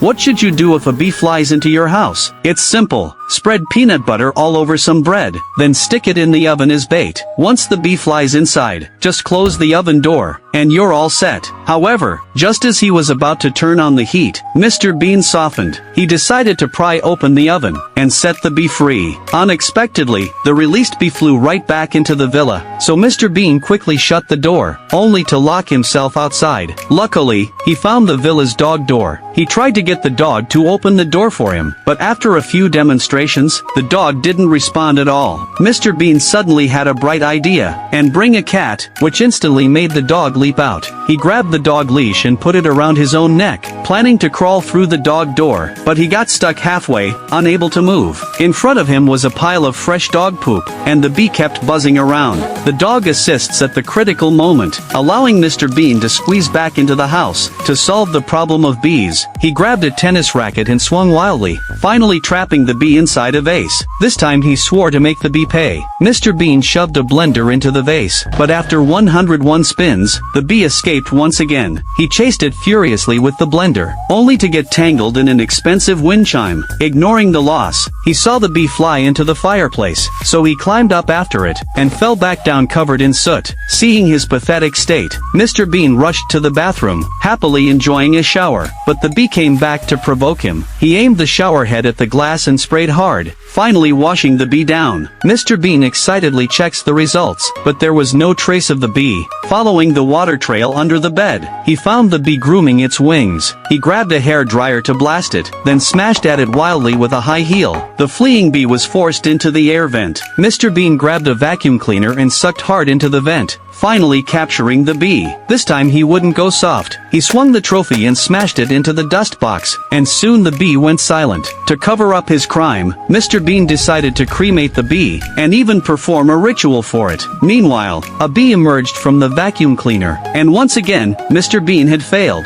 What should you do if a bee flies into your house? It's simple. Spread peanut butter all over some bread, then stick it in the oven as bait. Once the bee flies inside, just close the oven door, and you're all set. However, just as he was about to turn on the heat, Mr. Bean softened. He decided to pry open the oven, and set the bee free. Unexpectedly, the released bee flew right back into the villa, so Mr. Bean quickly shut the door, only to lock himself outside. Luckily, he found the villa's dog door. He tried to get the dog to open the door for him, but after a few demonstrations, the dog didn't respond at all. Mr. Bean suddenly had a bright idea, and bring a cat, which instantly made the dog leap out. He grabbed the dog leash and put it around his own neck, planning to crawl through the dog door, but he got stuck halfway, unable to move. In front of him was a pile of fresh dog poop, and the bee kept buzzing around. The dog assists at the critical moment, allowing Mr. Bean to squeeze back into the house. To solve the problem of bees, he grabbed a tennis racket and swung wildly, finally trapping the bee inside a vase. This time he swore to make the bee pay. Mr. Bean shoved a blender into the vase, but after 101 spins, the bee escaped once again. He chased it furiously with the blender, only to get tangled in an expensive wind chime. Ignoring the loss, he saw the bee fly into the fireplace, so he climbed up after it, and fell back down covered in soot. Seeing his pathetic state, Mr. Bean rushed to the bathroom, happily enjoying a shower, but the bee came back to provoke him. He aimed the shower head at the glass and sprayed hard, finally washing the bee down. Mr. Bean excitedly checks the results, but there was no trace of the bee. Following the water trail under the bed, he found the bee grooming its wings. He grabbed a hair dryer to blast it, then smashed at it wildly with a high heel. The fleeing bee was forced into the air vent. Mr. Bean grabbed a vacuum cleaner and sucked hard into the vent, finally capturing the bee. This time he wouldn't go soft. He swung the trophy and smashed it into the dust box, and soon the bee went silent. To cover up his crime, Mr. Bean decided to cremate the bee, and even perform a ritual for it. Meanwhile, a bee emerged from the vacuum cleaner, and once again, Mr. Bean had failed.